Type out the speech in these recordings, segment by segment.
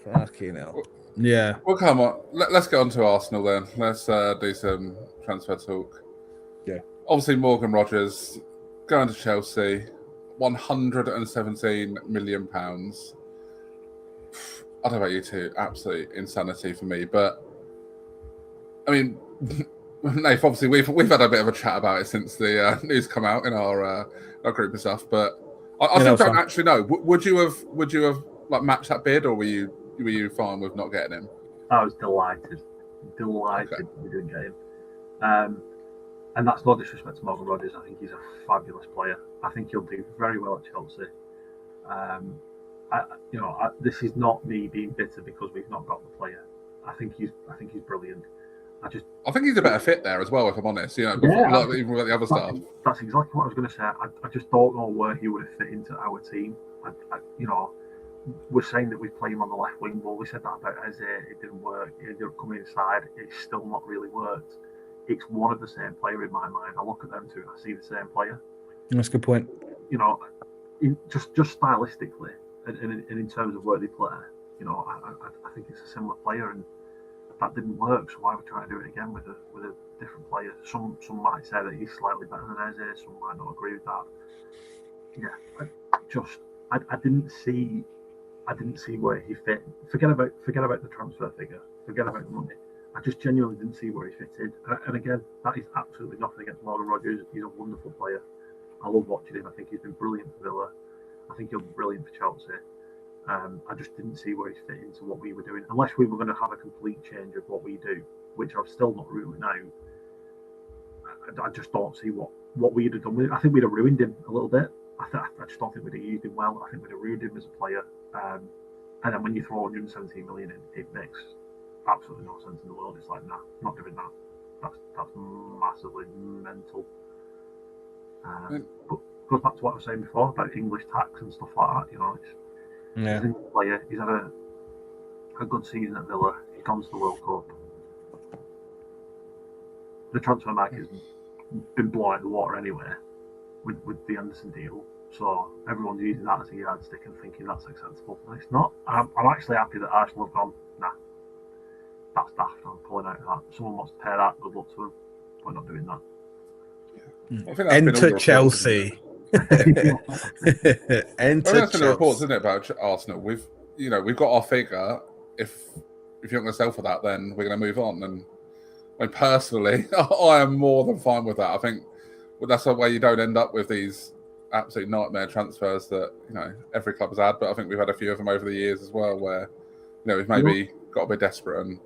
Fucking hell. Yeah. Well, come on. Let's get on to Arsenal then. Let's do some transfer talk. Yeah. Obviously, Morgan Rogers going to Chelsea, £117 million. I don't know about you two, absolute insanity for me. But I mean, Nath, obviously we've had a bit of a chat about it since the news come out in our group and stuff. But I still don't actually know. Would you have like matched that bid, or were you fine with not getting him? I was delighted okay. We didn't get him. And that's no disrespect to Morgan Rogers. I think he's a fabulous player. I think he'll do very well at Chelsea. This is not me being bitter because we've not got the player. I think he's brilliant. I think he's a better fit there as well, if I'm honest. Even with the other stuff. That's exactly what I was going to say. I just don't know where he would have fit into our team. We're saying that we play him on the left wing. Well, we said that about Eze. It didn't work. He ended up coming inside. It's still not really worked. It's one of the same player in my mind. I look at them two and I see the same player. That's a good point. Just stylistically and in terms of where they play, I think it's a similar player, and that didn't work. So why are we trying to do it again with a different player? Some might say that he's slightly better than Eze. Some might not agree with that. Yeah, I didn't see where he fit. Forget about the transfer figure. Forget about the money. I just genuinely didn't see where he fitted. And again, that is absolutely nothing against Morgan Rogers. He's a wonderful player. I love watching him. I think he's been brilliant for Villa. I think he'll be brilliant for Chelsea. I just didn't see where he fit into what we were doing. Unless we were going to have a complete change of what we do, which I've still not ruling out. I just don't see what we'd have done with it. I think we'd have ruined him a little bit. I just don't think we'd have used him well. I think we'd have ruined him as a player. And then when you throw 117 million in, it makes absolutely no sense in the world. It's like, nah, not doing that. That's massively mental. But goes back to what I was saying before about English tax and stuff like that. He's an English player. He's had a good season at Villa. He's gone to the World Cup. The transfer market has been blown out of the water anyway with the Anderson deal. So everyone's using that as a yardstick and thinking that's acceptable. And it's not. I'm actually happy that Arsenal have gone, nah, that's daft. I'm pulling out of that. Someone wants to pay that, good luck to them. We're not doing that. Yeah. Enter Chelsea. Enter Chelsea. The reports, isn't it, about Arsenal? We've got our figure. If you're not going to sell for that, then we're going to move on. And personally, I am more than fine with that. I think that's the way you don't end up with these absolute nightmare transfers that every club has had. But I think we've had a few of them over the years as well, where we've maybe got a bit desperate and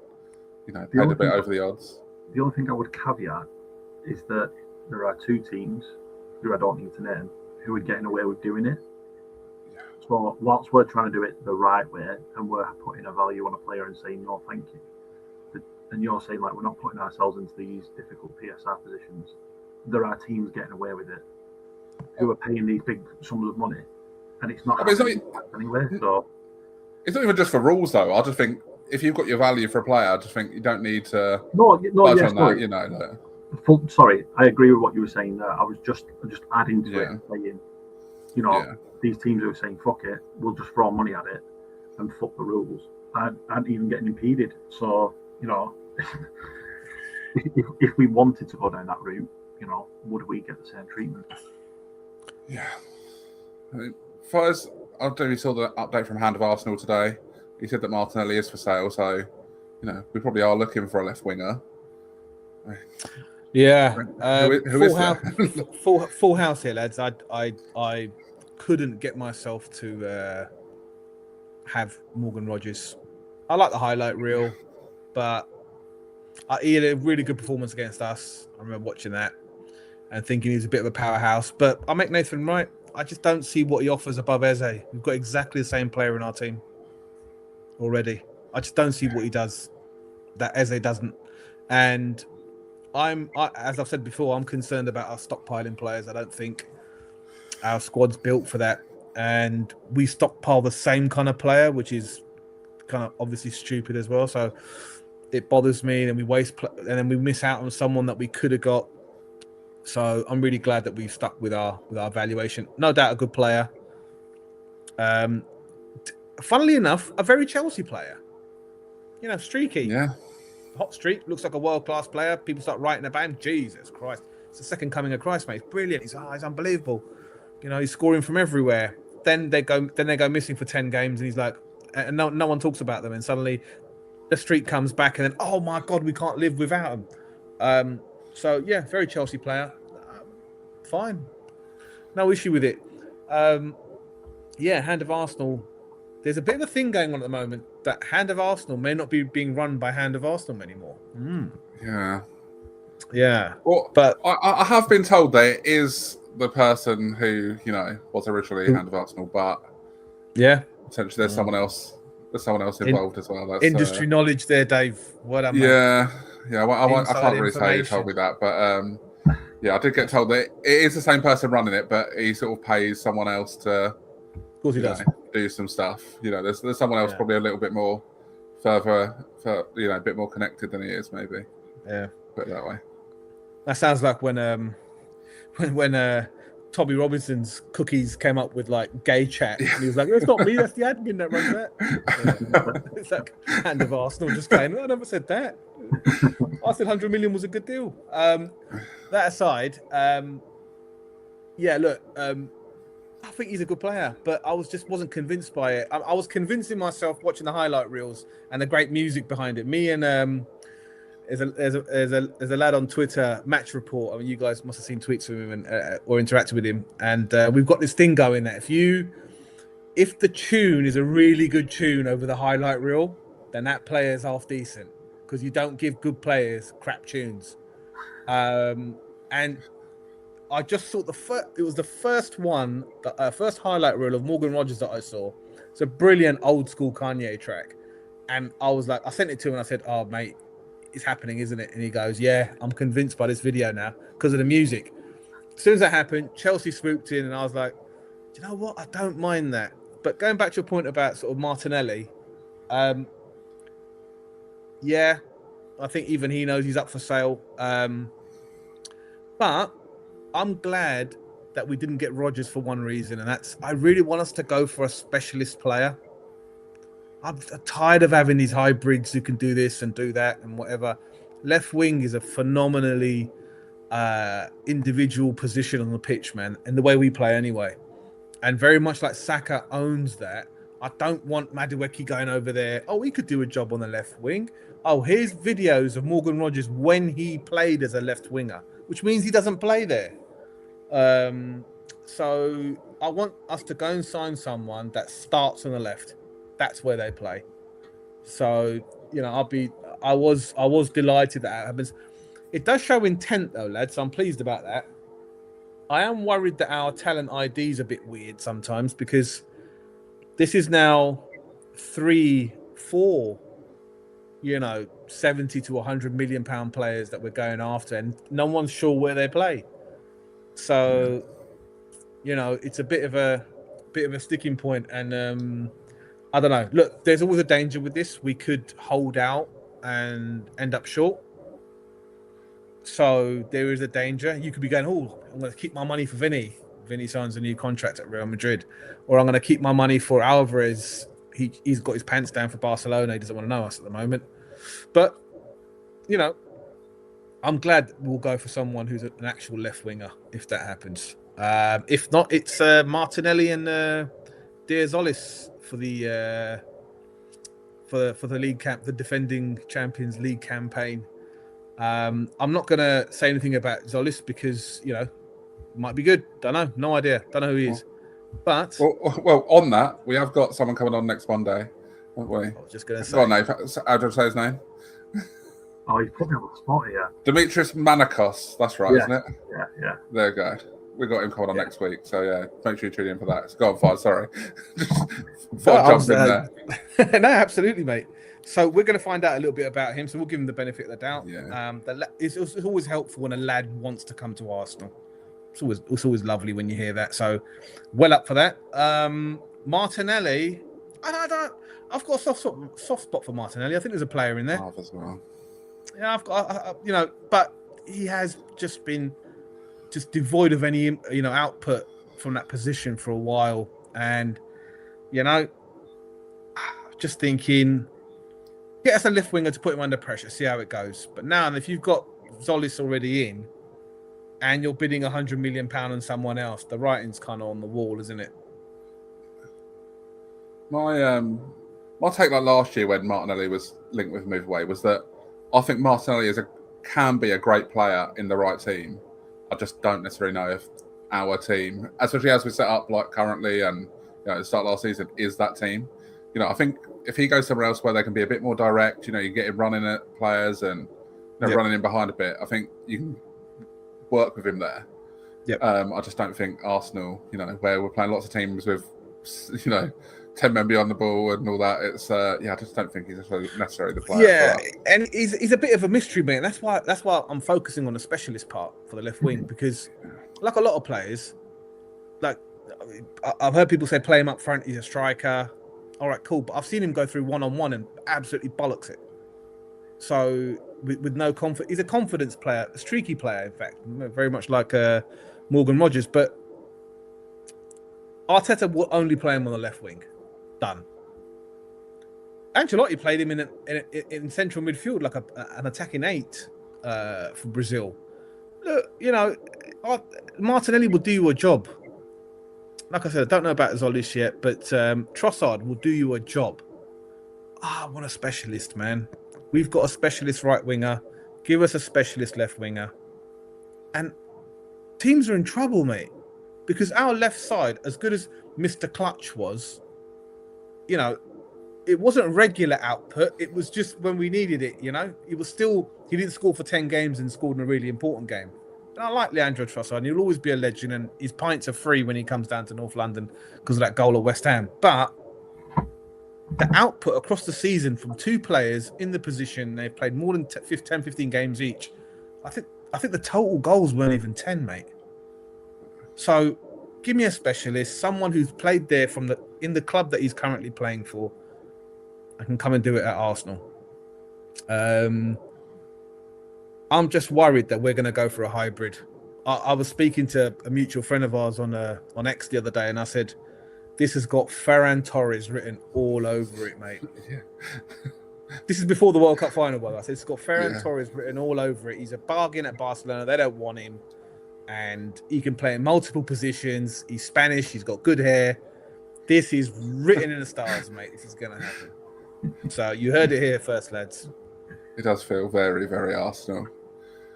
paid a bit over the odds. The only thing I would caveat is that there are two teams who I don't need to name who are getting away with doing it. Yeah. So whilst we're trying to do it the right way and we're putting a value on a player and saying no, thank you, and you're saying like we're not putting ourselves into these difficult PSR positions, there are teams getting away with it who are paying these big sums of money, and it's not anyway. So it's not even just for rules though. I just think if you've got your value for a player, I just think you don't need to budge on that. Sorry, I agree with what you were saying there. I was just adding to it and saying, these teams who are saying fuck it, we'll just throw money at it and fuck the rules, and even getting impeded. So if we wanted to go down that route, would we get the same treatment? Yeah. First, I don't know if you saw the update from Hand of Arsenal today. He said that Martinelli is for sale, so we probably are looking for a left winger. Yeah, who is full house here, lads. I couldn't get myself to have Morgan Rogers. I like the highlight reel, but he had a really good performance against us. I remember watching that and thinking he's a bit of a powerhouse. But I make Nathan right. I just don't see what he offers above Eze. We've got exactly the same player in our team already. I just don't see what he does that Eze doesn't. And as I've said before, I'm concerned about our stockpiling players. I don't think our squad's built for that. And we stockpile the same kind of player, which is kind of obviously stupid as well. So it bothers me. And we and then we miss out on someone that we could have got. So I'm really glad that we've stuck with our valuation. No doubt a good player. funnily enough, a very Chelsea player. You know, streaky. Yeah. Hot streak, looks like a world-class player. People start writing about him. Jesus Christ. It's the second coming of Christ, mate. He's brilliant. He's unbelievable. You know, he's scoring from everywhere. Then they go missing for 10 games, and he's like, and no one talks about them. And suddenly the streak comes back, and then, oh my God, we can't live without him. So yeah, very Chelsea player. Fine. No issue with it. Yeah, Hand of Arsenal. There's a bit of a thing going on at the moment that Hand of Arsenal may not be being run by Hand of Arsenal anymore. Yeah. Yeah. Well, but I have been told that it is the person who, you know, was originally Hand of Arsenal, but yeah, potentially there's someone else. There's someone else involved as well. That's, industry knowledge there, Dave. What am yeah. I can't really say who information. told me that, but yeah, I did get told that it is the same person running it, but he sort of pays someone else to, Of course he does. do some stuff. You know, there's someone else probably a little bit more a bit more connected than he is, maybe. Yeah, put it that way. That sounds like when Tommy Robinson's cookies came up with like gay chat, and he was like, "It's not me, that's the admin that runs that." Yeah. It's like Hand of Arsenal just came. I never said that. I said 100 million was a good deal. That aside, yeah, look, I think he's a good player, but I wasn't convinced by it. I was convincing myself watching the highlight reels and the great music behind it. Me and there's a lad on Twitter, Match Report. I mean, you guys must have seen tweets from him and or interacted with him. And we've got this thing going that if the tune is a really good tune over the highlight reel, then that player is half decent, because you don't give good players crap tunes. And I just thought it was the first one, the first highlight reel of Morgan Rogers that I saw. It's a brilliant old school Kanye track. And I was like, I sent it to him and I said, "Oh, mate, it's happening, isn't it?" And he goes, "Yeah, I'm convinced by this video now because of the music." As soon as that happened, Chelsea swooped in and I was like, "Do you know what? I don't mind that." But going back to your point about sort of Martinelli, yeah, I think even he knows he's up for sale. But I'm glad that we didn't get Rodgers for one reason, and that's I really want us to go for a specialist player. I'm tired of having these hybrids who can do this and do that and whatever. Left wing is a phenomenally individual position on the pitch, man, and the way we play anyway. And very much like Saka owns that. I don't want Madueke going over there. Oh, he could do a job on the left wing. Oh, here's videos of Morgan Rogers when he played as a left winger, which means he doesn't play there. So I want us to go and sign someone that starts on the left. That's where they play. So, you know, I was delighted that happens. It does show intent though, lads. So I'm pleased about that. I am worried that our talent ID is a bit weird sometimes, because this is now 3-4, 70 to 100 million pound players that we're going after, and no one's sure where they play. So, it's a bit of a sticking point, and I don't know. Look, there's always a danger with this. We could hold out and end up short. So there is a danger. You could be going, "Oh, I'm going to keep my money for Vinny. Vinny signs a new contract at Real Madrid," or "I'm going to keep my money for Alvarez. He's got his pants down for Barcelona. He doesn't want to know us at the moment." But I'm glad we'll go for someone who's an actual left winger if that happens. If not, it's Martinelli and Diaz-Olis for the league the defending Champions League campaign. I'm not going to say anything about Zolis because might be good. Don't know, no idea. Don't know who he is. But well, on that, we have got someone coming on next Monday, haven't we? I was just going to say. Go on, Nate. How do I say his name? Oh, he's put me on the spot here. Demetrius Manakos. That's right, isn't it? Yeah. There you go. We got him coming on next week, so yeah, make sure you tune in for that. So go on, Fire. Sorry, jump in there. No, absolutely, mate. So we're going to find out a little bit about him. So we'll give him the benefit of the doubt. Yeah. It's always helpful when a lad wants to come to Arsenal. It's always lovely when you hear that. So well up for that. Martinelli, I've got a soft spot for Martinelli. I think there's a player in there. As well. Yeah, I've got, but he has just been devoid of any, output from that position for a while. And, just thinking, get us a left winger to put him under pressure, see how it goes. But now, if you've got Zolis already in, and you're bidding £100 million on someone else, the writing's kind of on the wall, isn't it? My take, like last year when Martinelli was linked with move away, was that I think Martinelli can be a great player in the right team. I just don't necessarily know if our team, especially as we set up like currently and at the start of last season, is that team. I think if he goes somewhere else where they can be a bit more direct, you get him running at players and running in behind a bit, I think you can work with him there. Yep. I just don't think Arsenal, where we're playing lots of teams with, 10 men beyond the ball and all that. It's I just don't think he's necessarily the player. Yeah, and he's a bit of a mystery, man. That's why I'm focusing on the specialist part for the left wing, because like a lot of players, like I've heard people say play him up front, he's a striker. All right, cool. But I've seen him go through one-on-one and absolutely bollocks it. So with no confidence, he's a confidence player, a streaky player, in fact, very much like Morgan Rogers. But Arteta will only play him on the left wing. Done. Ancelotti played him in central midfield like an attacking 8 for Brazil. Look, Martinelli will do you a job. Like I said, I don't know about Zolis yet, but Trossard will do you a job. I want a specialist, man. We've got a specialist right winger. Give us a specialist left winger. And teams are in trouble, mate. Because our left side, as good as Mr. Clutch was, it wasn't regular output. It was just when we needed it, he didn't score for 10 games and scored in a really important game. And I like Leandro Trossard, and he'll always be a legend, and his pints are free when he comes down to North London because of that goal at West Ham. But the output across the season from 2 players in the position, they've played more than 10, 15 games each. I think the total goals weren't even 10, mate. So give me a specialist, someone who's played there in the club that he's currently playing for. I can come and do it at Arsenal. I'm just worried that we're going to go for a hybrid. I was speaking to a mutual friend of ours on X the other day, and I said, this has got Ferran Torres written all over it, mate. Yeah. This is before the World Cup final, by the way. I said, it's got Ferran Torres written all over it. He's a bargain at Barcelona. They don't want him. And he can play in multiple positions. He's Spanish. He's got good hair. This is written in the stars, mate. This is going to happen. So you heard it here first, lads. It does feel very, very Arsenal.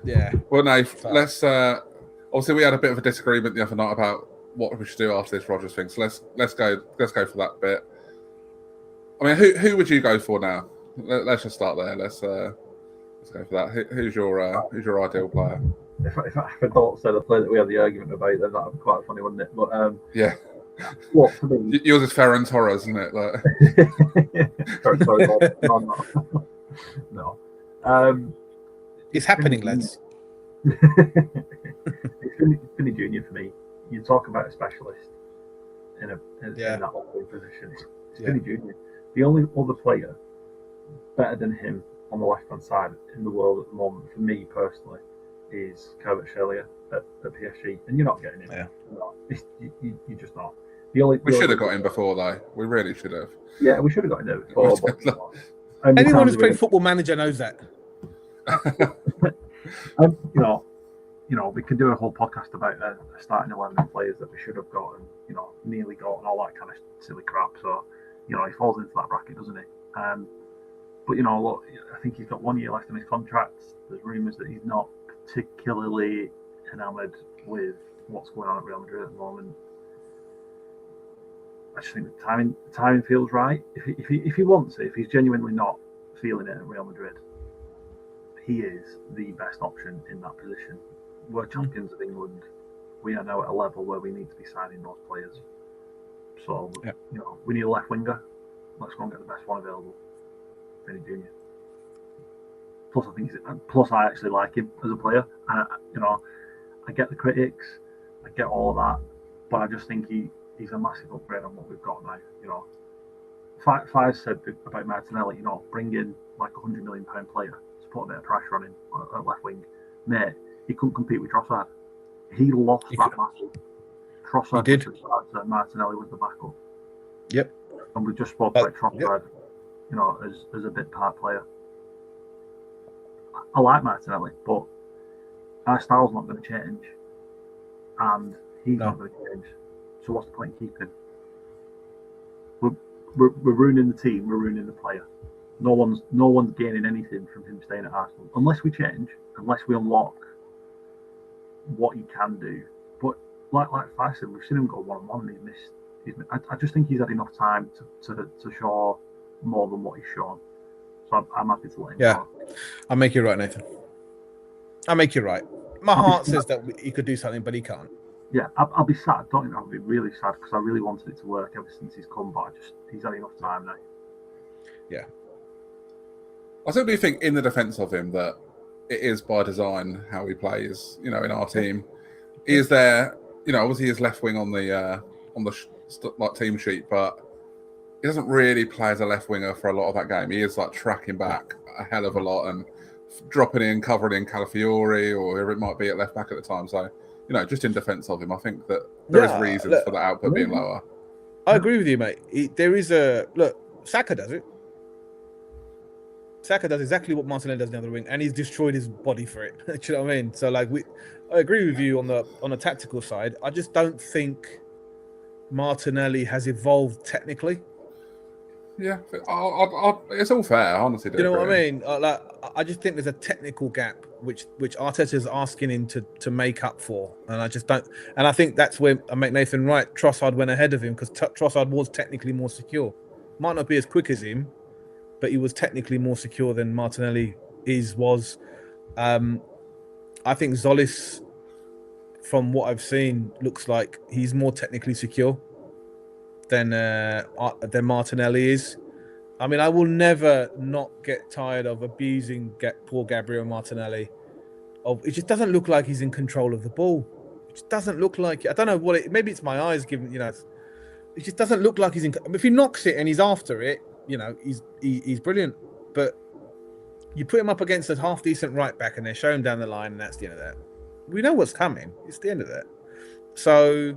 Yeah. Well, no, let's. Obviously, we had a bit of a disagreement the other night about what we should do after this Rodgers thing. So let's go for that bit. I mean, who would you go for now? Let's just start there. Let's go for that. Who's your ideal player? If I don't say the player that we had the argument about, then that would be quite funny, wouldn't it? But yeah. What for me? Yours is Ferran Torres, isn't it? Like... sorry, no. It's happening, lads. It's Vinny Junior for me. You talk about a specialist in that opening position. It's Vinny Junior. The only other player better than him on the left-hand side in the world at the moment, for me personally, is Kvaratskhelia at PSG, and you're not getting him. Yeah. You're just not. We should have got him before, though. We really should have. Yeah, we should have got him there before. Anyone who's played Football Manager knows that. We can do a whole podcast about starting 11 players that we should have got and nearly got and all that kind of silly crap. So he falls into that bracket, doesn't he? But look, I think he's got 1 year left on his contract. There's rumours that he's not particularly enamoured with what's going on at Real Madrid at the moment. I just think the timing feels right. If he wants it, if he's genuinely not feeling it at Real Madrid, he is the best option in that position. We're champions of England. We are now at a level where we need to be signing those players. So, we need a left winger. Let's go and get the best one available. Vinny Junior. Plus, I actually like him as a player. I get the critics. I get all of that. But I just think he's a massive upgrade on what we've got now. Five said about Martinelli, bring in like £100 million player to put a bit of pressure on him at left wing. Mate, he couldn't compete with Trossard. He lost that battle. Trossard did. Martinelli was the backup. Yep. And we just spoke about Trossard as a bit part player. I like Martinelli, but our style's not going to change, and he's not going to change. So what's the point in keeping him? We're ruining the team. We're ruining the player. No one's gaining anything from him staying at Arsenal unless we change, unless we unlock what he can do. But like I said, we've seen him go 1-on-1. He's missed. I just think he's had enough time to show more than what he's shown. So I'm happy to let him go. I'll make you right, Nathan. I'll make you right. My heart says that he could do something, but he can't. Yeah, I'll be sad. Don't think I'll be really sad because I really wanted it to work ever since he's come, but he's had enough time now. Yeah. I still do think in the defence of him that it is by design how he plays, in our team. He is there, obviously he is left wing on the team sheet, but he doesn't really play as a left winger for a lot of that game. He is tracking back a hell of a lot and dropping in, covering in Calafiori or whoever it might be at left back at the time. So, just in defence of him, I think that there is reasons for that output being lower. I agree with you, mate. There is Saka does it. Saka does exactly what Martinelli does in the other wing, and he's destroyed his body for it. Do you know what I mean? So, I agree with you on the tactical side. I just don't think Martinelli has evolved technically. Yeah, it's all fair. I honestly do. You know what I mean? I just think there's a technical gap which Arteta is asking him to make up for, and I just don't. And I think that's where I make Nathan right. Trossard went ahead of him because Trossard was technically more secure. Might not be as quick as him, but he was technically more secure than Martinelli was. I think Zolis, from what I've seen, looks like he's more technically secure than Martinelli is. I mean, I will never not get tired of abusing poor Gabriel Martinelli. It just doesn't look like he's in control of the ball. It just doesn't look like it. I don't know what it. Maybe it's my eyes giving. It just doesn't look like he's in. If he knocks it and he's after it, he's brilliant. But you put him up against a half decent right back and they show him down the line, and that's the end of that. We know what's coming. It's the end of that. So,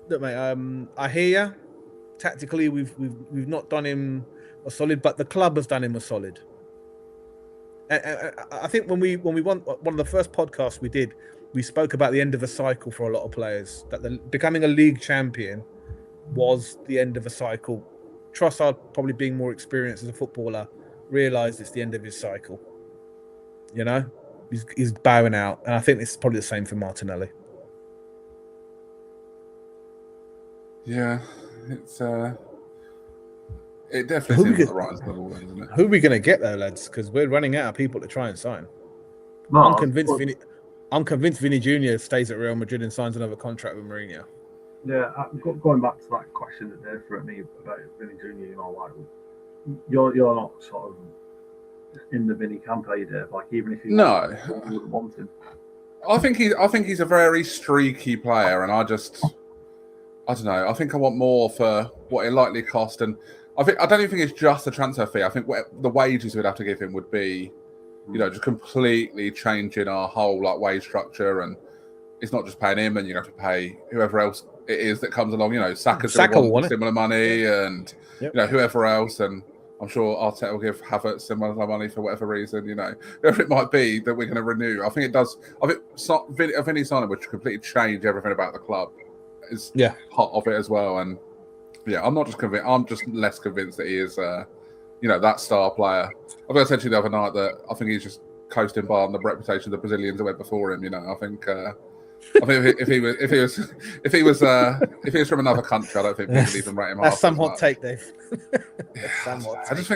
look, mate. I hear you. Tactically, we've not done him a solid, but the club has done him a solid. I think when we won one of the first podcasts we did, we spoke about the end of a cycle for a lot of players. That becoming a league champion was the end of a cycle. Trossard, probably being more experienced as a footballer, realised it's the end of his cycle. He's bowing out, and I think it's probably the same for Martinelli. Yeah. It definitely seems like the rise level, isn't it? Who are we going to get though, lads? Because we're running out of people to try and sign. No, I'm convinced Vinny Júnior stays at Real Madrid and signs another contract with Mourinho. Yeah, going back to that question that they threw at me about Vinny Júnior, you're not sort of in the Vinny camp, are you, Dave? Even if you wouldn't want him. I think he's a very streaky player, and I don't know. I think I want more for what it likely cost, and I don't even think it's just the transfer fee. I think the wages we'd have to give him would be, just completely changing our whole wage structure, and it's not just paying him, and you have to pay whoever else it is that comes along. Saka will want similar money, and whoever else, and I'm sure Arteta will give Havertz similar money for whatever reason. Whoever it might be that we're going to renew. I think it does. I think a Vinny signing would completely change everything about the club. Is part of it as well, and I'm not just convinced. I'm just less convinced that he is, that star player. I think I said to you the other night that I think he's just coasting by on the reputation of the Brazilians that went before him. I think if he was from another country, I don't think people even rate him. That's some hot take, Dave. I just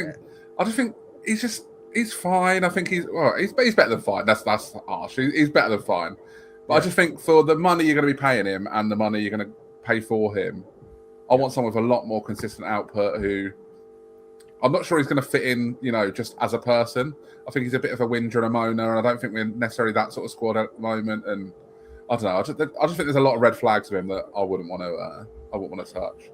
think he's fine. I think he's better than fine. That's harsh. He's better than fine. But I just think for the money you're going to be paying him and the money you're going to pay for him, I want someone with a lot more consistent output who I'm not sure he's going to fit in, just as a person. I think he's a bit of a whinger and a moaner, and I don't think we're necessarily that sort of squad at the moment. And I don't know. I just think there's a lot of red flags with him that I wouldn't want to touch.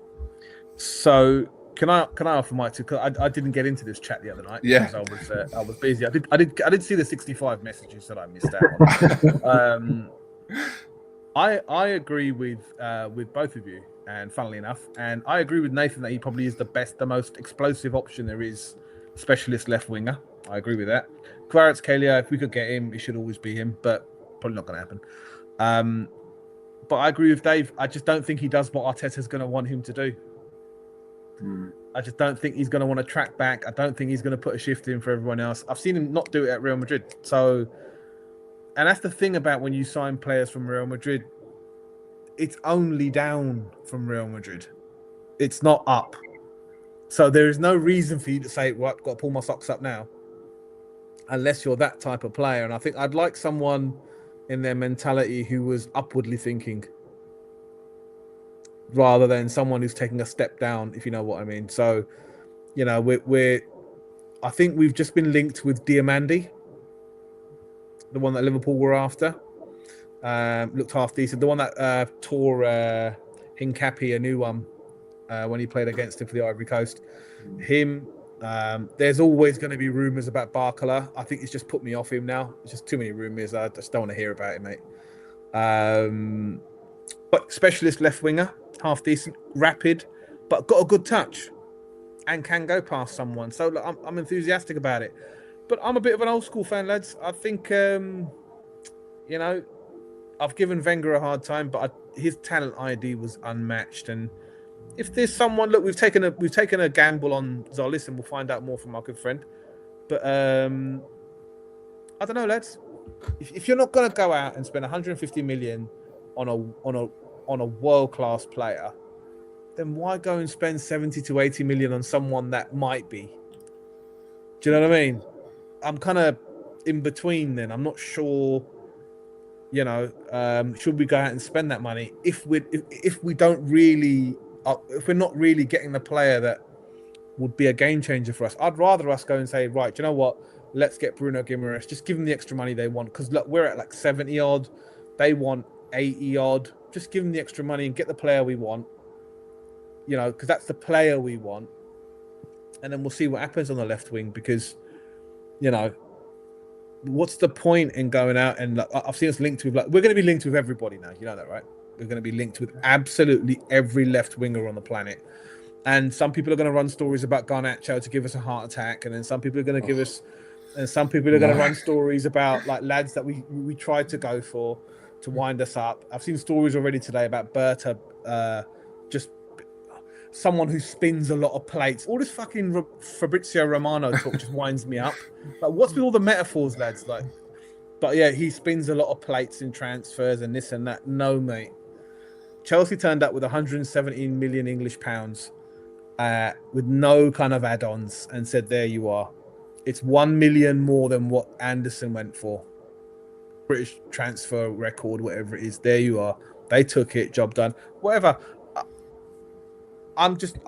So can I offer my two? Because I didn't get into this chat the other night. Yeah, because I was busy. I did see the 65 messages that I missed out on. I agree with both of you, and funnily enough, and I agree with Nathan that he probably is the most explosive option there is specialist left winger. I agree with that. Kvaratskhelia, if we could get him, it should always be him, but probably not going to happen. But I agree with Dave. I just don't think he does what Arteta's going to want him to do. I just don't think he's going to want to track back. I don't think he's going to put a shift in for everyone else. I've seen him not do it at Real Madrid. So, and that's the thing about when you sign players from Real Madrid, it's only down from Real Madrid. It's not up. So there is no reason for you to say, well, I've got to pull my socks up now. Unless you're that type of player. And I think I'd like someone in their mentality who was upwardly thinking, rather than someone who's taking a step down, if you know what I mean. So, you know, I think we've just been linked with Diamandi, the one that Liverpool were after. Looked half decent. The one that tore Hincapi a new one when he played against him for the Ivory Coast. Him. There's always going to be rumours about Barcola. I think it's just put me off him now. It's just too many rumours. I just don't want to hear about it, mate. But specialist left winger, half decent, rapid, but got a good touch and can go past someone. So look, I'm enthusiastic about it. But I'm a bit of an old school fan, lads. I think, you know, I've given Wenger a hard time, but his talent ID was unmatched. And if there's someone, look, we've taken a gamble on Zolis, and we'll find out more from our good friend. But I don't know, lads. If you're not going to go out and spend 150 million on a world class player, then why go and spend 70 to 80 million on someone that might be? Do you know what I mean? I'm kind of in between. Then I'm not sure. You know, should we go out and spend that money if we don't really? If we're not really getting the player that would be a game changer for us, I'd rather us go and say, right, do you know what? Let's get Bruno Guimaraes. Just give them the extra money they want. Because look, we're at like 70 odd. They want 80 odd. Just give them the extra money and get the player we want. You know, because that's the player we want. And then we'll see what happens on the left wing. Because, you know, what's the point in going out and like, I've seen us linked with like we're going to be linked with everybody now. You know that, right? We're going to be linked with absolutely every left winger on the planet. And some people are going to run stories about Garnacho to give us a heart attack. And then some people are going to give us, and some people are going to run stories about like lads that we tried to go for to wind us up. I've seen stories already today about Berta, just someone who spins a lot of plates. All this fucking Fabrizio Romano talk just winds me up. Like, what's with all the metaphors, lads? Like, but yeah, he spins a lot of plates in transfers and this and that. No, mate. Chelsea turned up with 117 million English pounds with no kind of add-ons and said, there you are. It's 1 million more than what Anderson went for. British transfer record, whatever it is. There you are. They took it, job done. Whatever. I just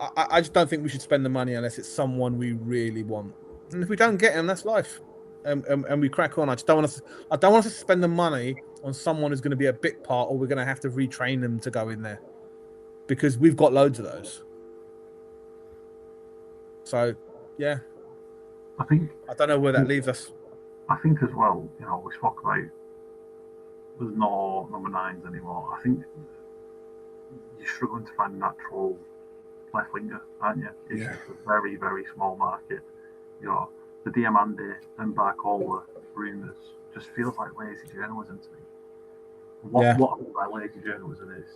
don't think we should spend the money unless it's someone we really want. And if we don't get him, that's life. And we crack on. I don't want us to spend the money on someone who's going to be a bit part, or we're going to have to retrain them to go in there, because we've got loads of those. So, yeah, I don't know where that leaves us. I think as well, you know, we spoke about there's no number 9s anymore. I think you're struggling to find a natural left winger, aren't you? It's just a very, very small market. You know, the Diamandi and Barcola rumours just feels like lazy journalism to me. What I mean by lazy journalism is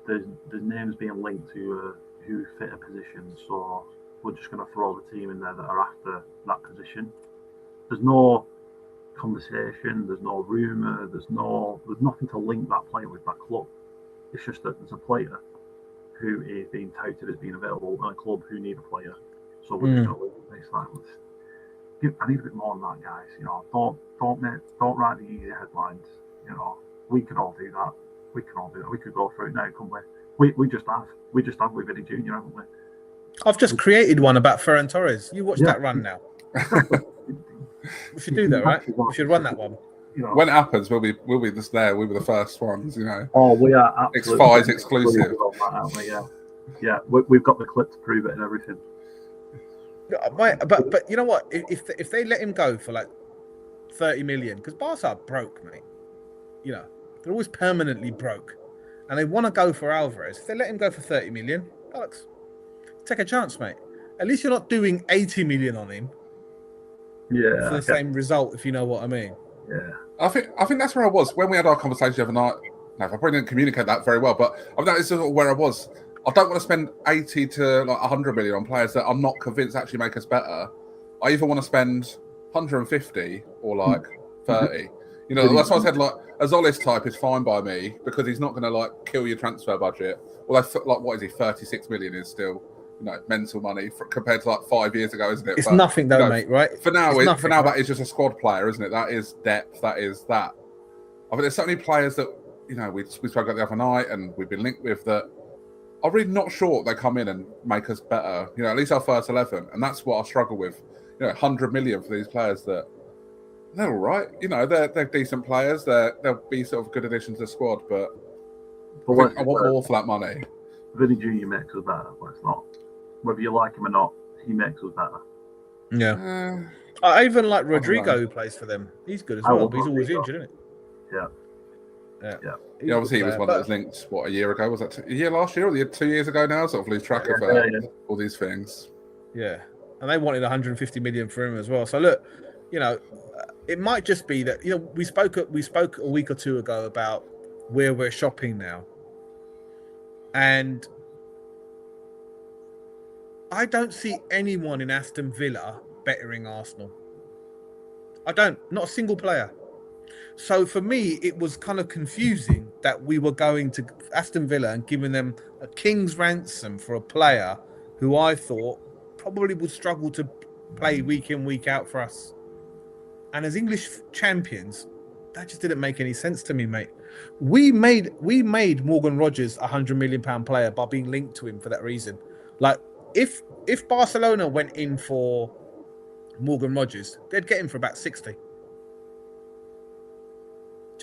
there's names being linked to who fit a position, so we're just going to throw the team in there that are after that position. There's no conversation, there's no rumour, there's nothing to link that player with that club. It's just that there's a player who is being touted as being available and a club who need a player. So we're just going to leave it. It's like, I need a bit more than that, guys. You know, don't write the easy headlines. You know, we could all do that. We could go through it now, couldn't we? We just have with Vinny Júnior, haven't we? I've just created one about Ferran Torres. You watch that run now. We should do that, right? We should run that one. You know, when it happens, we'll be just there. We'll be the first ones, you know. Oh, we are absolutely X5's exclusive. Yeah, we've got the clip to prove it and everything. But you know what? If they let him go for like 30 million, because Barca are broke, mate. You know, they're always permanently broke, and they want to go for Alvarez. If they let him go for 30 million, Alex, take a chance, mate. At least you're not doing 80 million on him Yeah. for the same result, if you know what I mean. Yeah. I think that's where I was when we had our conversation the other night. No, I probably didn't communicate that very well, but I think this is where I was. I don't want to spend 80 to like 100 million on players that I'm not convinced actually make us better. I either want to spend 150 or like 30. You know, that's why I said like a Zolis type is fine by me because he's not going to like kill your transfer budget. Although like what is he, 36 million is still, you know, mental money compared to like 5 years ago, isn't it? It's nothing though, mate. Right? For now, nothing, right? That is just a squad player, isn't it? That is depth. That is that. I think there's so many players that you know we spoke about the other night, and we've been linked with that. I'm really not sure they come in and make us better. You know, at least our first 11, and that's what I struggle with. You know, 100 million for these players that they're all right. You know, they're decent players. They'll be sort of good additions to the squad, but I want more for that money. Vinny Junior makes us better. Well, it's not. Whether you like him or not, he makes us better. Yeah. I even like Rodrigo, who plays for them. He's good as well, but he's always injured, isn't it? Yeah. Yeah, obviously he was one that was linked, a year ago? Was that a year last year or 2 years ago now? Sort of lose track of all these things. Yeah. And they wanted 150 million for him as well. So look, you know, it might just be that, you know, we spoke a week or two ago about where we're shopping now. And I don't see anyone in Aston Villa bettering Arsenal. I don't. Not a single player. So for me, it was kind of confusing that we were going to Aston Villa and giving them a king's ransom for a player who I thought probably would struggle to play week in, week out for us. And as English champions, that just didn't make any sense to me, mate. We made Morgan Rogers a £100 million player by being linked to him for that reason. Like, if Barcelona went in for Morgan Rogers, they'd get him for about 60. Do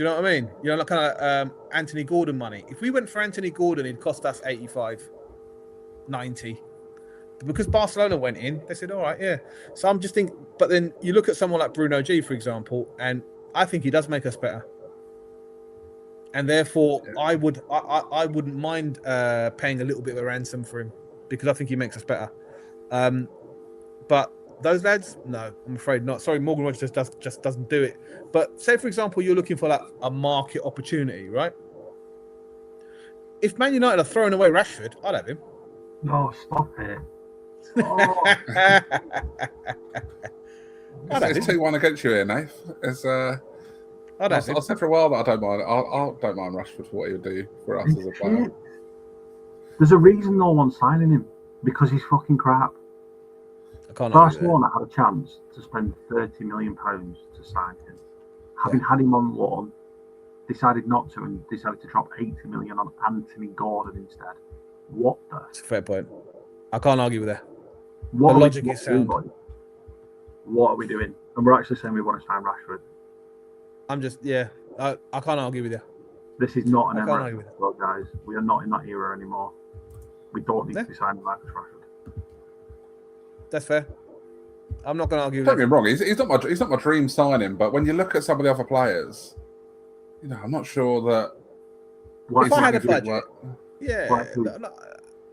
you know what I mean? You know, like kind of Anthony Gordon money. If we went for Anthony Gordon, it'd cost us 85, 90. Because Barcelona went in, they said, all right, yeah. So I'm just thinking, but then you look at someone like Bruno G, for example, and I think he does make us better. And therefore, I wouldn't mind paying a little bit of a ransom for him because I think he makes us better. But those lads, no, I'm afraid not. Sorry, Morgan Rogers just doesn't do it. But say, for example, you're looking for like a market opportunity, right? If Man United are throwing away Rashford, I'd have him. No, stop it. It's 2-1 against you here, Nath. I've said for a while that I don't mind. I don't mind Rashford for what he would do for us as a player. There's a reason no one's signing him because he's fucking crap. Barcelona had a chance to spend £30 million to sign him. Having had him on loan, decided not to and decided to drop 80 million on Anthony Gordon instead. What the? It's a fair point. I can't argue with that. The What logic is sound. What are we doing? And we're actually saying we want to sign Rashford. I'm just, I can't argue with you. This is not an Emirates club, guys. We are not in that era anymore. We don't need to be signing Marcus Rashford. That's fair. I'm not going to argue with that. Don't get me wrong, he's not my dream signing, but when you look at some of the other players, you know, I'm not sure that... If I had a budget,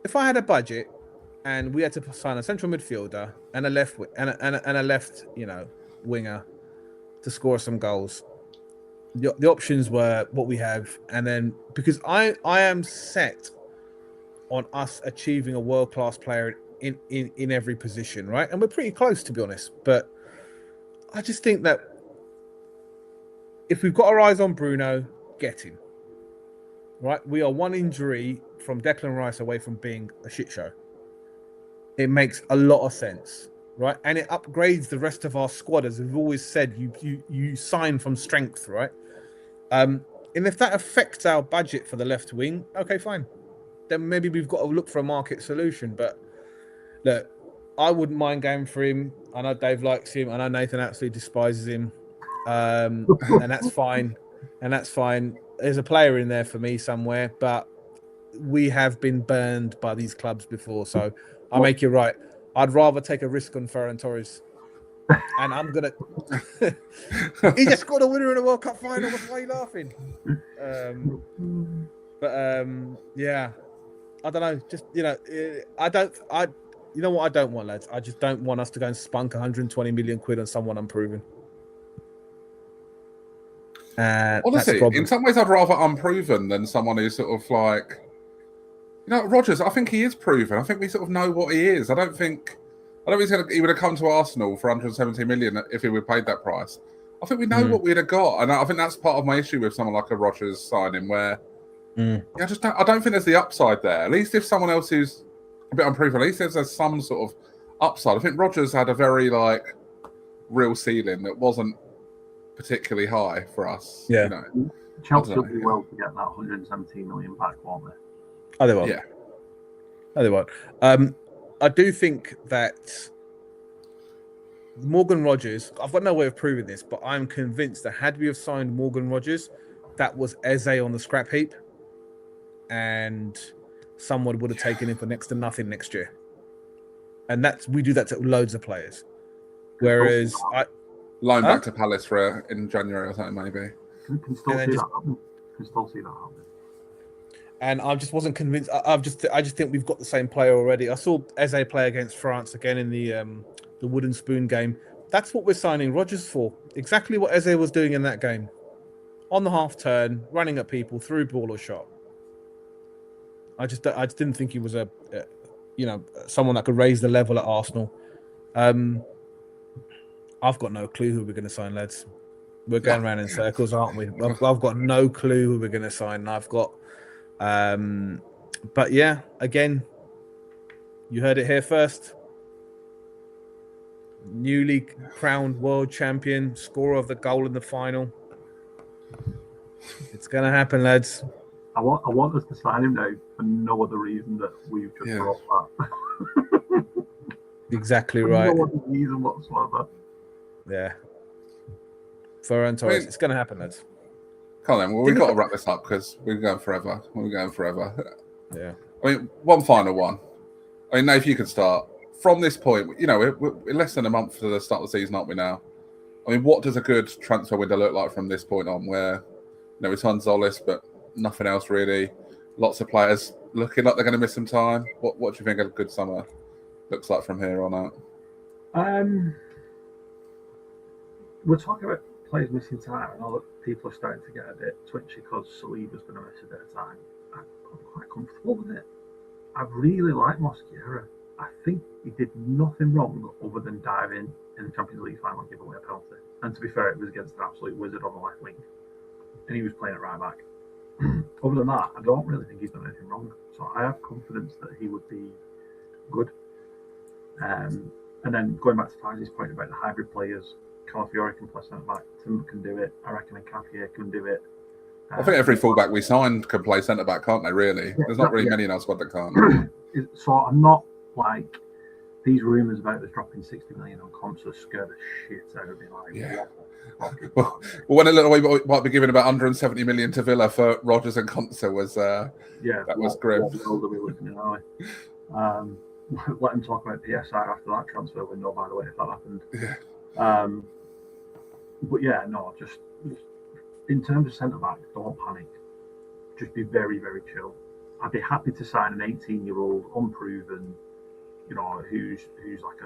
if I had a budget and we had to sign a central midfielder and a left and a left, you know, winger to score some goals, the options were what we have, and then because I am set on us achieving a world-class player in every position, right? And we're pretty close, to be honest. But I just think that if we've got our eyes on Bruno, get him. Right? We are one injury from Declan Rice away from being a shit show. It makes a lot of sense, right? And it upgrades the rest of our squad, as we've always said. You sign from strength, right? And if that affects our budget for the left wing, okay, fine. Then maybe we've got to look for a market solution. But look, I wouldn't mind going for him. I know Dave likes him. I know Nathan absolutely despises him. And that's fine. There's a player in there for me somewhere, but we have been burned by these clubs before. So I'll make you right. I'd rather take a risk on Ferran Torres. And I'm going to... He just scored a winner in a World Cup final. Why are you laughing? Yeah. I don't know. Just, you know, you know what I don't want, lads? I just don't want us to go and spunk 120 million quid on someone unproven. Honestly, in some ways, I'd rather unproven than someone who's sort of like, Rodgers. I think he is proven. I think we sort of know what he is. I don't think he would have come to Arsenal for 170 million if he would have paid that price. I think we know what we'd have got, and I think that's part of my issue with someone like a Rodgers signing, where I don't think there's the upside there. At least if someone else who's a bit unproven, at least there's some sort of upside. I think Rodgers had a very real ceiling that wasn't particularly high for us. Yeah. Chelsea will be well to get that 117 million back, won't they? Oh, they won't. Yeah. Oh, they won't. I do think that Morgan Rodgers, I've got no way of proving this, but I'm convinced that had we have signed Morgan Rodgers, that was Eze on the scrap heap, and someone would have taken him for next to nothing next year. And we do that to loads of players. Whereas loan back to Palace in January or something, maybe. Can still see that happen. Can still see that happen. And I just wasn't convinced. I just think we've got the same player already. I saw Eze play against France again in the wooden spoon game. That's what we're signing Rodgers for. Exactly what Eze was doing in that game. On the half turn, running at people, through ball or shot. I just didn't think he was someone that could raise the level at Arsenal. I've got no clue who we're going to sign, lads. We're going around in circles, aren't we? I've got no clue who we're going to sign. I've got, but yeah, again, you heard it here first. Newly crowned world champion, scorer of the goal in the final. It's going to happen, lads. I want us to sign him now for no other reason that we've just brought that. Exactly right. No other reason whatsoever. Yeah. Ferran Torres. It's going to happen, lads. Come on, then. Well, we've got to wrap this up because we're going forever. Yeah. I mean, one final one. I mean, Nate, you can start. From this point, we're less than a month to the start of the season, aren't we now? I mean, what does a good transfer window look like from this point on where, we signed Zolis, but nothing else really? Lots of players looking like they're going to miss some time. What do you think a good summer looks like from here on out? We're talking about players missing time. I know that people are starting to get a bit twitchy because Saliba's going to miss a bit of time. I'm quite comfortable with it. I really like Mosquera. I think he did nothing wrong other than dive in the Champions League final and give away a penalty. And to be fair, it was against an absolute wizard on the left wing. And he was playing it right back. Other than that, I don't really think he's done anything wrong. So I have confidence that he would be good. And then going back to Tizzy's point about the hybrid players, Calafiori can play centre back, Tim can do it, I reckon Nketiah can do it. I think every fullback we signed can play centre back, can't they, really? Yeah, there's not really many in our squad that can't. So I'm not like these rumours about us dropping 60 million on Consa scare the shit out of me. Well, when a little we might be giving about 170 million to Villa for Rodgers and Consa was was grim. What world are we living in, are we? Let him talk about PSR after that transfer window, by the way, if that happened. Yeah. But yeah, no, just in terms of centre back, don't panic. Just be very, very chill. I'd be happy to sign an 18-year-old, unproven, who's like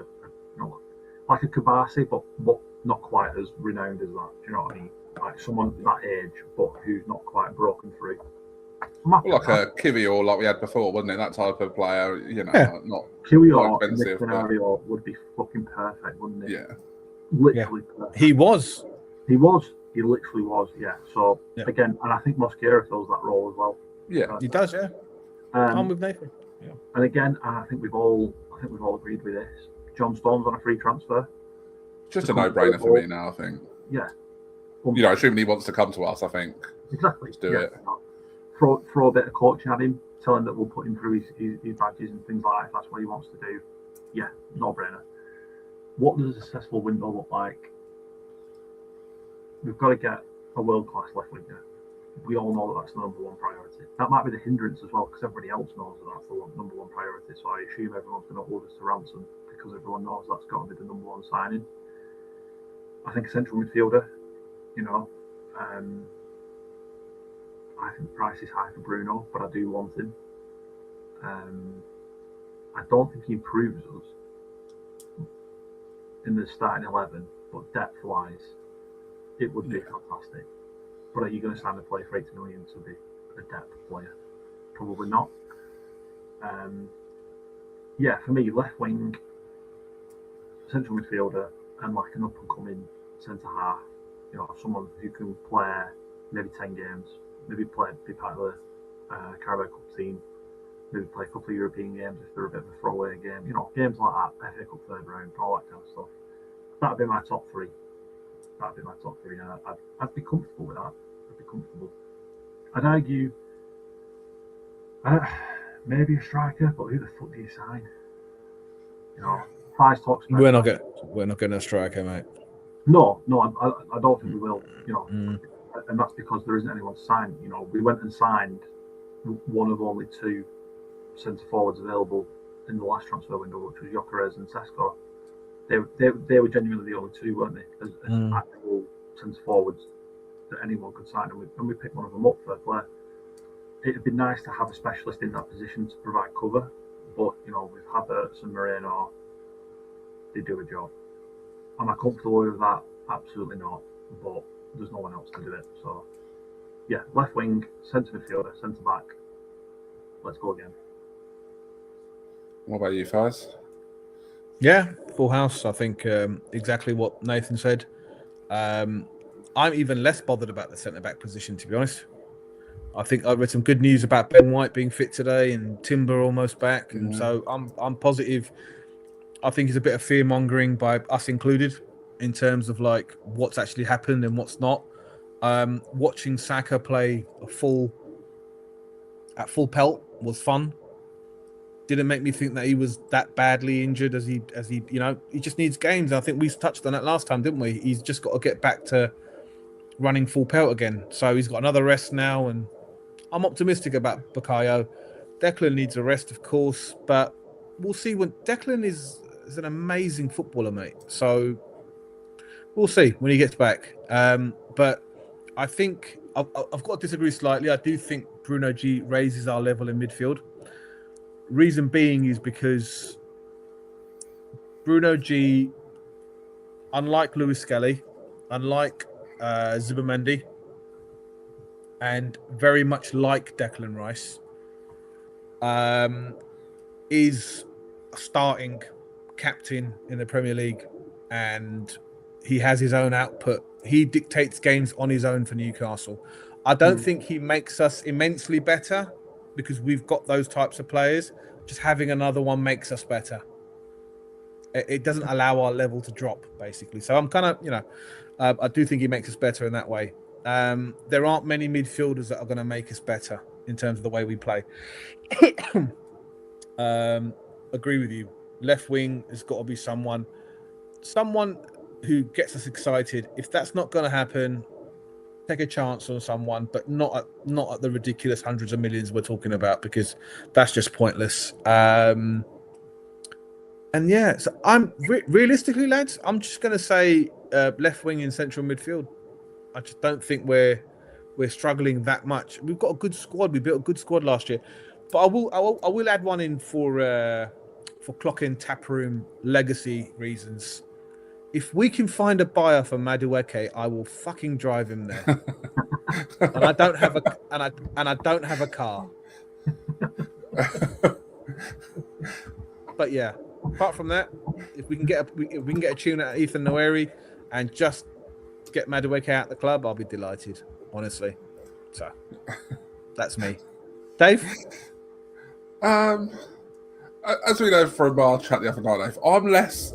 a Kabasi, but not quite as renowned as that. Do you know what I mean? Like someone that age, but who's not quite broken through. Like a Kiwior, like we had before, wasn't it? That type of player, not Kiwior expensive. In this scenario would be fucking perfect, wouldn't it? Yeah. Literally perfect. He was. He literally was, yeah. So, again, and I think Mosquera fills that role as well. Yeah. He does, yeah. I'm with Nathan. Yeah. And again, I think we've all agreed with this. John Stones on a free transfer. Just a no-brainer for me now, I think. Yeah. Assuming he wants to come to us, I think. Exactly. Let's do it. Throw a bit of coaching at him, tell him that we'll put him through his badges and things like that if that's what he wants to do. Yeah, no-brainer. What does a successful window look like? We've got to get a world-class left winger. We all know that that's the number one priority. That might be the hindrance as well, because everybody else knows that that's the number one priority. So I assume everyone's going to hold us to ransom because everyone knows that's got to be the number one signing. I think a central midfielder, I think the price is high for Bruno, but I do want him. I don't think he improves us in the starting 11, but depth-wise, it would be fantastic. But are you going to sign a player for 80 million to be a depth player? Probably not. For me, left wing, central midfielder, and like an up-and-coming centre half. Someone who can play maybe 10 games, maybe be part of the Carabao Cup team, maybe play a couple of European games if they're a bit of a throwaway game. Games like that, FA Cup third round, all that kind of stuff. That'd be my top three. And I'd be comfortable with that. I'd argue maybe a striker, but who the fuck do you sign? Price talks. We're not getting a striker, mate. No, I don't think we will. And that's because there isn't anyone to sign. We went and signed one of only two centre forwards available in the last transfer window, which was Gyökeres and Sesko. They were genuinely the only two, weren't they? As actual centre forwards that anyone could sign, and we picked one of them up for play. It'd be nice to have a specialist in that position to provide cover, but with Havertz and Moreno, they do a job. Am I comfortable with that? Absolutely not. But there's no one else to do it. So, yeah, left wing, centre midfielder, centre back. Let's go again. What about you, Faz? Yeah, full house. I think exactly what Nathan said. I'm even less bothered about the centre back position, to be honest. I think I read some good news about Ben White being fit today and Timber almost back, and so I'm positive. I think it's a bit of fear mongering by us included in terms of like what's actually happened and what's not. Watching Saka play at full pelt was fun. Didn't make me think that he was that badly injured as he he just needs games. I think we touched on that last time, didn't we? He's just got to get back to running full pelt again. So he's got another rest now, and I'm optimistic about Bukayo. Declan needs a rest, of course, but we'll see. When Declan is an amazing footballer, mate. So we'll see when he gets back. But I think I've got to disagree slightly. I do think Bruno G raises our level in midfield. Reason being is because Bruno G, unlike Lewis Skelly, unlike Zubimendi, and very much like Declan Rice, is a starting captain in the Premier League, and he has his own output. He dictates games on his own for Newcastle. I don't think he makes us immensely better because we've got those types of players. Just having another one makes us better. It doesn't allow our level to drop, basically. So I'm kind of, I do think he makes us better in that way. There aren't many midfielders that are going to make us better in terms of the way we play. Agree with you. Left wing has got to be someone who gets us excited. If that's not going to happen, take a chance on someone, but not at the ridiculous hundreds of millions we're talking about, because that's just pointless. And yeah, so I'm realistically, lads, I'm just going to say left wing in central midfield. I just don't think we're struggling that much. We've got a good squad. We built a good squad last year, but I will add one in for clock in Taproom legacy reasons. If we can find a buyer for Madueke, I will fucking drive him there. And I don't have a car. But yeah, apart from that, if we can get a tune out of Ethan Noeri and just get Madueke out the club, I'll be delighted, honestly. So that's me. Dave? As we know from our chat the other night, Dave, I'm less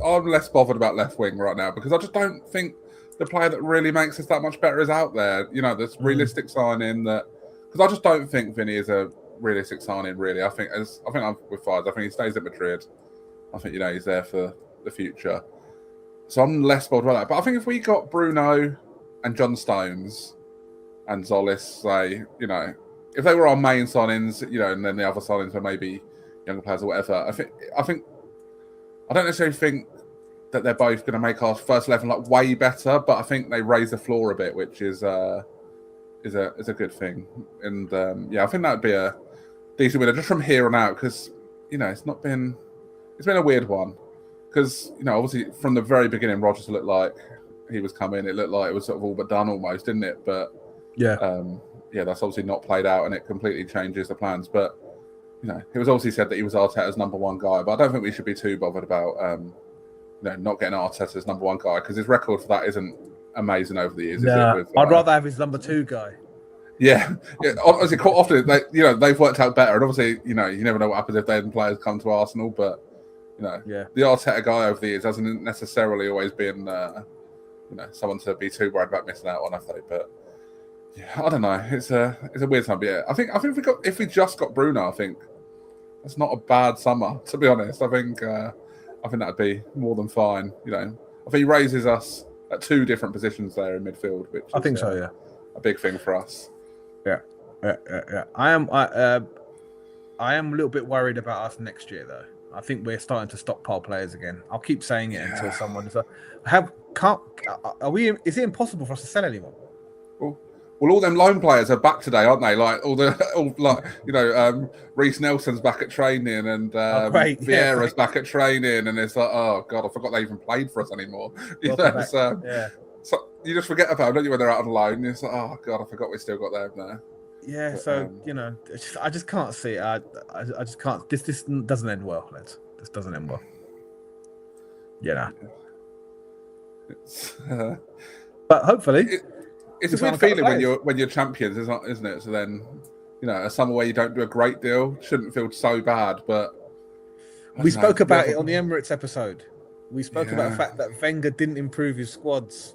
bothered about left wing right now, because I just don't think the player that really makes us that much better is out there. This realistic signing because I just don't think Vinny is a realistic signing. Really, I think I'm with Fives. I think he stays at Madrid. I think he's there for the future. So I'm less bothered about that. But I think if we got Bruno and John Stones and Zolis, say, if they were our main signings, and then the other signings were maybe younger players or whatever, I don't necessarily think that they're both going to make our first 11 like way better, but I think they raise the floor a bit, which is a good thing. And I think that would be a decent winner just from here on out, because it's not been it's been a weird one because obviously from the very beginning, Rodgers looked like he was coming. It looked like it was sort of all but done almost, didn't it? But yeah, that's obviously not played out, and it completely changes the plans. But it was obviously said that he was Arteta's number one guy, but I don't think we should be too bothered about not getting Arteta's number one guy because his record for that isn't amazing over the years. No, is it? I'd rather have his number 2 guy. Yeah. Obviously, quite often they've worked out better, and obviously, you never know what happens if then players come to Arsenal. But the Arteta guy over the years hasn't necessarily always been someone to be too worried about missing out on. I think, but I don't know. It's a weird time. But yeah, I think if we just got Bruno, I think that's not a bad summer. To be honest, I think that'd be more than fine. I think he raises us at 2 different positions there in midfield, which I think so. Yeah, a big thing for us. Yeah. I am a little bit worried about us next year, though. I think we're starting to stockpile players again. I'll keep saying it until someone is. Is it impossible for us to sell anyone? Well, all them loan players are back today, aren't they? Like Reece Nelson's back at training, and Vieira's back at training, and it's like, oh god, I forgot they even played for us anymore. So you just forget about them, don't you, when they're out on loan? It's like, oh god, I forgot we still got them there. Yeah, but, I just can't see it. I just can't. This doesn't end well, lads. This doesn't end well. But hopefully, it's a weird feeling when you're champions, isn't it? So then, a summer where you don't do a great deal shouldn't feel so bad. But we spoke about it on the Emirates episode. We spoke about the fact that Wenger didn't improve his squads.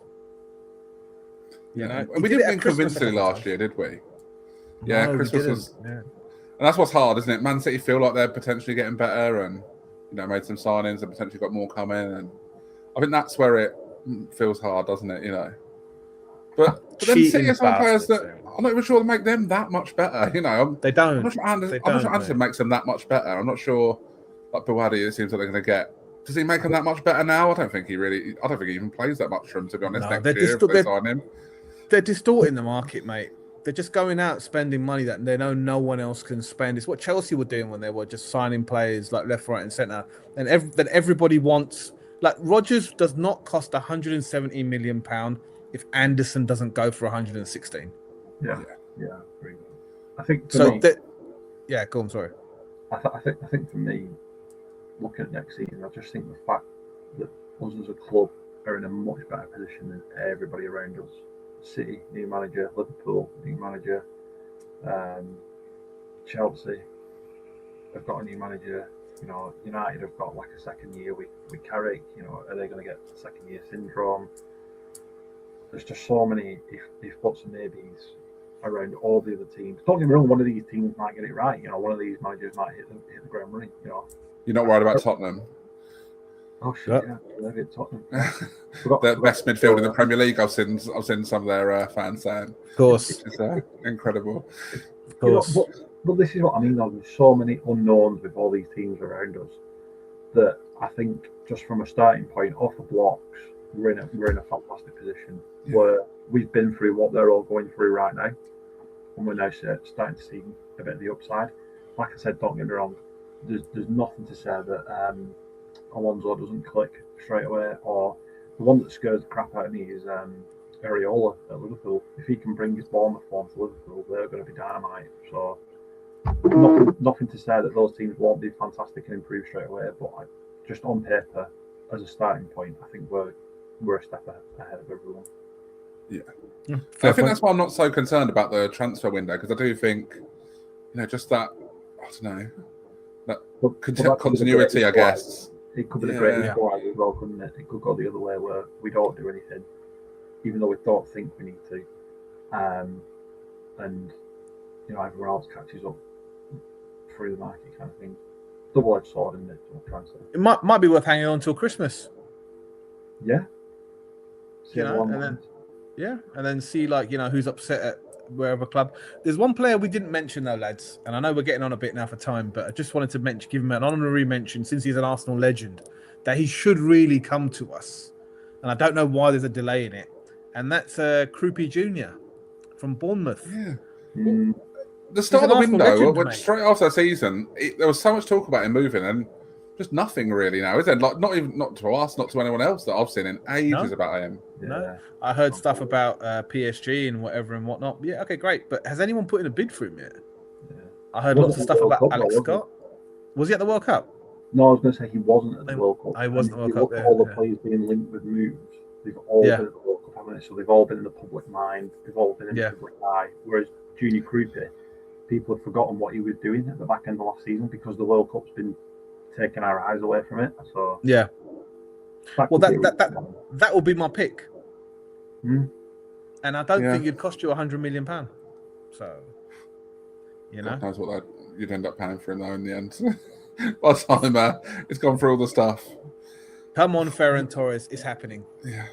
And we didn't win convincingly last year, did we? Yeah, no, Christmas was, and that's what's hard, isn't it? Man City feel like they're potentially getting better, and made some signings and potentially got more coming, and I think that's where it feels hard, doesn't it? But then City have some players that I'm not even sure they make them that much better. They don't. I'm not sure Anderson makes them that much better. I'm not sure. Like Buwadi, it seems like they're going to get. Does he make them that much better now? I don't think he even plays that much for him, to be honest. Next year, if they sign him, they're distorting the market, mate. They're just going out spending money that they know no one else can spend. It's what Chelsea were doing when they were just signing players like left, right, and centre. And then everybody wants. Like Rodgers does not cost £170 million if Anderson doesn't go for 116. Yeah, agree. I think so. Me, go on. Sorry. I think for me, looking at next season, I just think the fact that us as a club are in a much better position than everybody around us. City, new manager. Liverpool, new manager. Chelsea have got a new manager. United have got like a second year with Carrick. Are they going to get second year syndrome? There's just so many if buts and maybes around all the other teams. Don't get me wrong, one of these teams might get it right. One of these managers might hit the ground running. You're not worried about Tottenham? Oh shit! Yeah, maybe Tottenham. The best midfield in the Premier League. I've seen some of their fans saying. Of course, which is incredible. Of course. But this is what I mean. There's so many unknowns with all these teams around us that I think just from a starting point, off the blocks, we're in a fantastic position where we've been through what they're all going through right now, and we're now starting to see a bit of the upside. Like I said, don't get me wrong. There's nothing to say that Alonso doesn't click straight away, or the one that scares the crap out of me is Areola at Liverpool. If he can bring his Bournemouth form to Liverpool, they're going to be dynamite. So nothing to say that those teams won't be fantastic and improve straight away, but just on paper, as a starting point, I think we're a step ahead of everyone. Yeah. I think that's why I'm not so concerned about the transfer window, because I do think, just that, I don't know, that continuity, I guess. It could be the great equaliser as well, couldn't it? It could go the other way where we don't do anything, even though we don't think we need to. And everyone else catches up through the market kind of thing. Double-edged sword, isn't it? It might be worth hanging on till Christmas. Yeah. And then see who's upset at wherever club. There's one player we didn't mention though, lads, and I know we're getting on a bit now for time, but I just wanted to give him an honorary mention since he's an Arsenal legend, that he should really come to us, and I don't know why there's a delay in it, and that's Krupi Jr. from Bournemouth. Yeah. The start of the window, straight after the season, there was so much talk about him moving, and just nothing really now, is there? Like not to us, not to anyone else that I've seen in ages about him. No, I heard stuff about PSG and whatever and whatnot. Yeah, okay, great. But has anyone put in a bid for him yet? Yeah. I heard lots of stuff about Alex Scott. Was he at the World Cup? No, I was going to say he wasn't at the World Cup. I wasn't at the World Cup. Look at all the players being linked with moves. They've all been at the World Cup, haven't they? So they've all been in the public mind. They've all been in the public eye. Whereas Junior Krupe, people have forgotten what he was doing at the back end of last season because the World Cup's been taking our eyes away from it. So yeah. Well, that will be my pick. And I don't think it'd cost you £100 million. So, you know, God knows what you'd end up paying for him though in the end. By the time it's gone through all the stuff. Come on, Ferran Torres, it's happening. Yeah,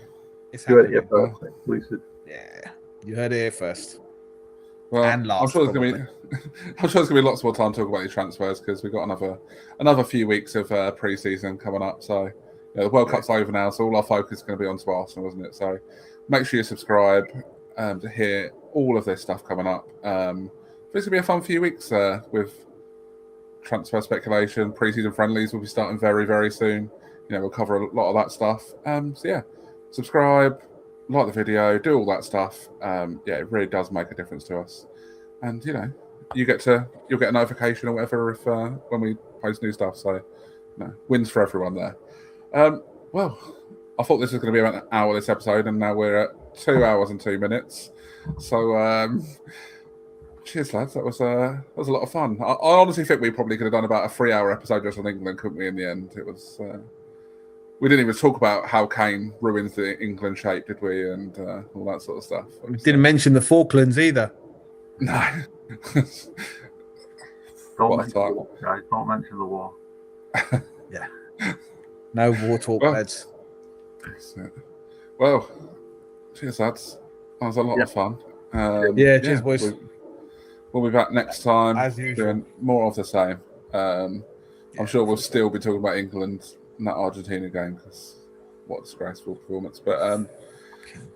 it's happening. You heard it here first, yeah, you heard it here first. Well, and last. I'm sure there's gonna be lots more time to talk about your transfers because we've got another few weeks of pre-season coming up. So the World Cup's over now, so all our focus is going to be on to Arsenal, isn't it? So make sure you subscribe to hear all of this stuff coming up. This will be a fun few weeks with transfer speculation. Pre-season friendlies will be starting very, very soon. We'll cover a lot of that stuff. So yeah, subscribe, like the video, do all that stuff. It really does make a difference to us. And you'll get a notification or whatever if when we post new stuff. So wins for everyone there. Well, I thought this was going to be about an hour this episode, and now we're at 2 hours and 2 minutes. So cheers, lads. That was a lot of fun. I honestly think we probably could have done about a 3-hour episode just on England, couldn't we? In the end, it was. We didn't even talk about how Kane ruins the England shape, did we? And all that sort of stuff. We didn't mention the Falklands either. No. Don't mention the war. Yeah. No war talk, lads. Well, cheers, lads. That was a lot of fun. Cheers, boys. We'll be back next time as usual, doing more of the same. I'm sure we'll still be talking about England and that Argentina game because what a disgraceful performance. But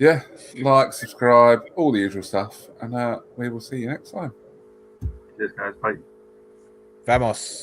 like, subscribe, all the usual stuff, and we will see you next time. Cheers, guys. Bye. Vamos.